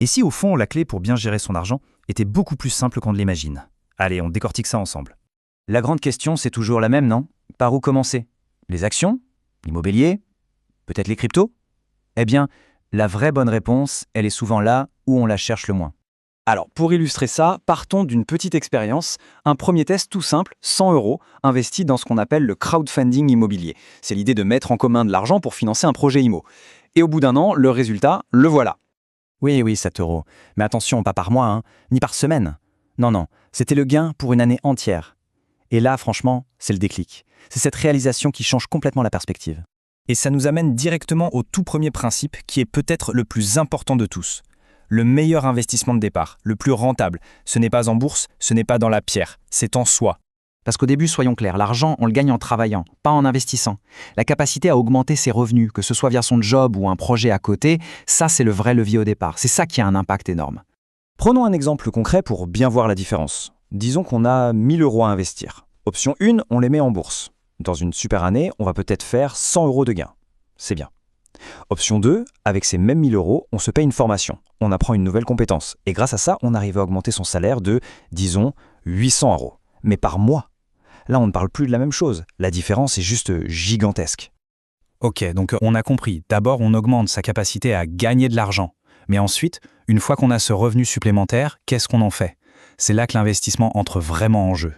Et si au fond, la clé pour bien gérer son argent était beaucoup plus simple qu'on ne l'imagine? Allez, on décortique ça ensemble. La grande question, c'est toujours la même, non? Par où commencer? Les actions? L'immobilier? Peut-être les cryptos? Eh bien, la vraie bonne réponse, elle est souvent là où on la cherche le moins. Alors, pour illustrer ça, partons d'une petite expérience. Un premier test tout simple, 100 euros, investi dans ce qu'on appelle le crowdfunding immobilier. C'est l'idée de mettre en commun de l'argent pour financer un projet IMO. Et au bout d'un an, le résultat, le voilà. Oui, 7 euros. Mais attention, pas par mois, hein, ni par semaine. Non, c'était le gain pour une année entière. Et là, franchement, c'est le déclic. C'est cette réalisation qui change complètement la perspective. Et ça nous amène directement au tout premier principe qui est peut-être le plus important de tous. Le meilleur investissement de départ, le plus rentable, ce n'est pas en bourse, ce n'est pas dans la pierre, c'est en soi. Parce qu'au début, soyons clairs, l'argent, on le gagne en travaillant, pas en investissant. La capacité à augmenter ses revenus, que ce soit via son job ou un projet à côté, ça c'est le vrai levier au départ. C'est ça qui a un impact énorme. Prenons un exemple concret pour bien voir la différence. Disons qu'on a 1000 euros à investir. Option 1, on les met en bourse. Dans une super année, on va peut-être faire 100 euros de gain. C'est bien. Option 2, avec ces mêmes 1000 euros, on se paye une formation. On apprend une nouvelle compétence. Et grâce à ça, on arrive à augmenter son salaire de, disons, 800 euros. Mais par mois. Là, on ne parle plus de la même chose. La différence est juste gigantesque. Ok, donc on a compris. D'abord, on augmente sa capacité à gagner de l'argent. Mais ensuite, une fois qu'on a ce revenu supplémentaire, qu'est-ce qu'on en fait? C'est là que l'investissement entre vraiment en jeu.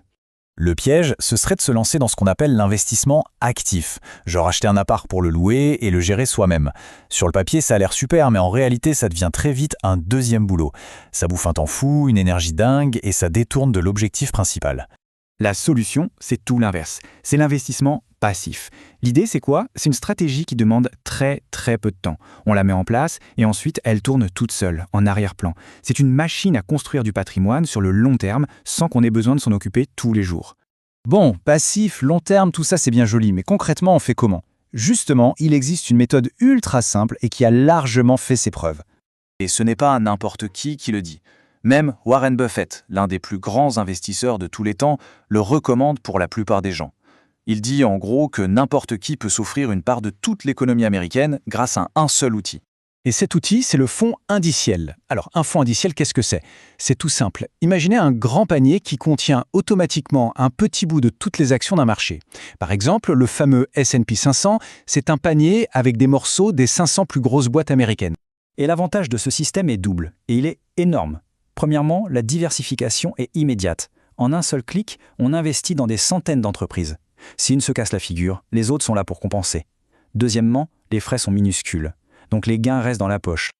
Le piège, ce serait de se lancer dans ce qu'on appelle l'investissement actif, genre acheter un appart pour le louer et le gérer soi-même. Sur le papier, ça a l'air super, mais en réalité, ça devient très vite un deuxième boulot. Ça bouffe un temps fou, une énergie dingue, et ça détourne de l'objectif principal. La solution, c'est tout l'inverse. C'est l'investissement passif. L'idée, c'est quoi? C'est une stratégie qui demande très peu de temps. On la met en place et ensuite, elle tourne toute seule, en arrière-plan. C'est une machine à construire du patrimoine sur le long terme sans qu'on ait besoin de s'en occuper tous les jours. Bon, passif, long terme, tout ça c'est bien joli, mais concrètement on fait comment? Justement, il existe une méthode ultra simple et qui a largement fait ses preuves. Et ce n'est pas n'importe qui le dit. Même Warren Buffett, l'un des plus grands investisseurs de tous les temps, le recommande pour la plupart des gens. Il dit en gros que n'importe qui peut s'offrir une part de toute l'économie américaine grâce à un seul outil. Et cet outil, c'est le fonds indiciel. Alors, un fonds indiciel, qu'est-ce que c'est? C'est tout simple. Imaginez un grand panier qui contient automatiquement un petit bout de toutes les actions d'un marché. Par exemple, le fameux S&P 500, c'est un panier avec des morceaux des 500 plus grosses boîtes américaines. Et l'avantage de ce système est double, et il est énorme. Premièrement, la diversification est immédiate. En un seul clic, on investit dans des centaines d'entreprises. Si une se casse la figure, les autres sont là pour compenser. Deuxièmement, les frais sont minuscules. Donc les gains restent dans la poche.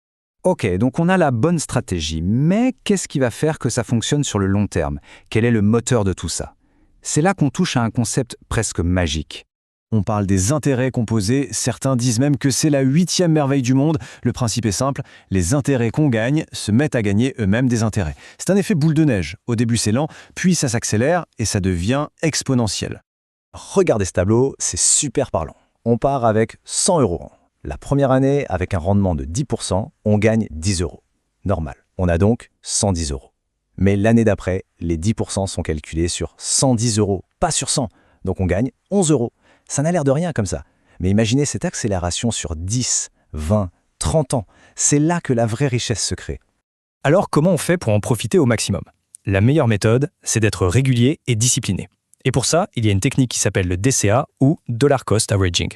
Ok, donc on a la bonne stratégie, mais qu'est-ce qui va faire que ça fonctionne sur le long terme? Quel est le moteur de tout ça? C'est là qu'on touche à un concept presque magique. On parle des intérêts composés, certains disent même que c'est la 8e merveille du monde. Le principe est simple, les intérêts qu'on gagne se mettent à gagner eux-mêmes des intérêts. C'est un effet boule de neige. Au début c'est lent, puis ça s'accélère et ça devient exponentiel. Regardez ce tableau, c'est super parlant. On part avec 100 euros. La première année, avec un rendement de 10%, on gagne 10 euros. Normal. On a donc 110 euros. Mais l'année d'après, les 10% sont calculés sur 110 euros, pas sur 100. Donc on gagne 11 euros. Ça n'a l'air de rien comme ça. Mais imaginez cette accélération sur 10, 20, 30 ans. C'est là que la vraie richesse se crée. Alors comment on fait pour en profiter au maximum? La meilleure méthode, c'est d'être régulier et discipliné. Et pour ça, il y a une technique qui s'appelle le DCA ou Dollar Cost Averaging.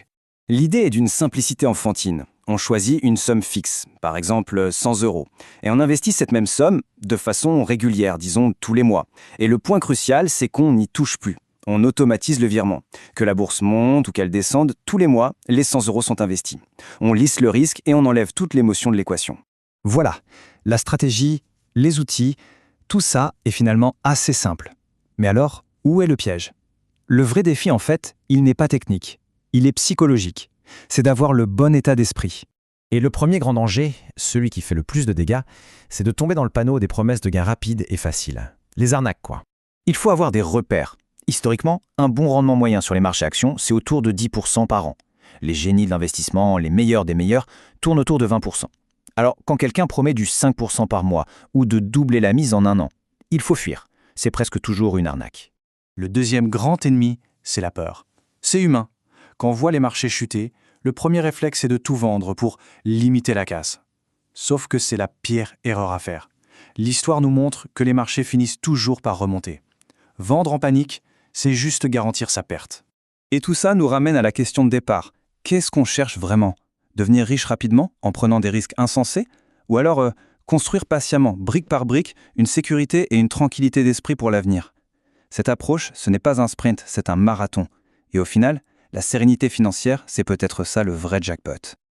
L'idée est d'une simplicité enfantine. On choisit une somme fixe, par exemple 100 euros, et on investit cette même somme de façon régulière, disons tous les mois. Et le point crucial, c'est qu'on n'y touche plus. On automatise le virement. Que la bourse monte ou qu'elle descende, tous les mois, les 100 euros sont investis. On lisse le risque et on enlève toute l'émotion de l'équation. Voilà, la stratégie, les outils, tout ça est finalement assez simple. Mais alors, où est le piège? Le vrai défi, en fait, il n'est pas technique. Il est psychologique. C'est d'avoir le bon état d'esprit. Et le premier grand danger, celui qui fait le plus de dégâts, c'est de tomber dans le panneau des promesses de gains rapides et faciles. Les arnaques, quoi. Il faut avoir des repères. Historiquement, un bon rendement moyen sur les marchés actions, c'est autour de 10% par an. Les génies de l'investissement, les meilleurs des meilleurs, tournent autour de 20%. Alors, quand quelqu'un promet du 5% par mois ou de doubler la mise en un an, il faut fuir. C'est presque toujours une arnaque. Le deuxième grand ennemi, c'est la peur. C'est humain. Quand on voit les marchés chuter, le premier réflexe est de tout vendre pour limiter la casse. Sauf que c'est la pire erreur à faire. L'histoire nous montre que les marchés finissent toujours par remonter. Vendre en panique, c'est juste garantir sa perte. Et tout ça nous ramène à la question de départ. Qu'est-ce qu'on cherche vraiment? Devenir riche rapidement en prenant des risques insensés? Ou alors construire patiemment, brique par brique, une sécurité et une tranquillité d'esprit pour l'avenir? Cette approche, ce n'est pas un sprint, c'est un marathon. Et au final, la sérénité financière, c'est peut-être ça le vrai jackpot.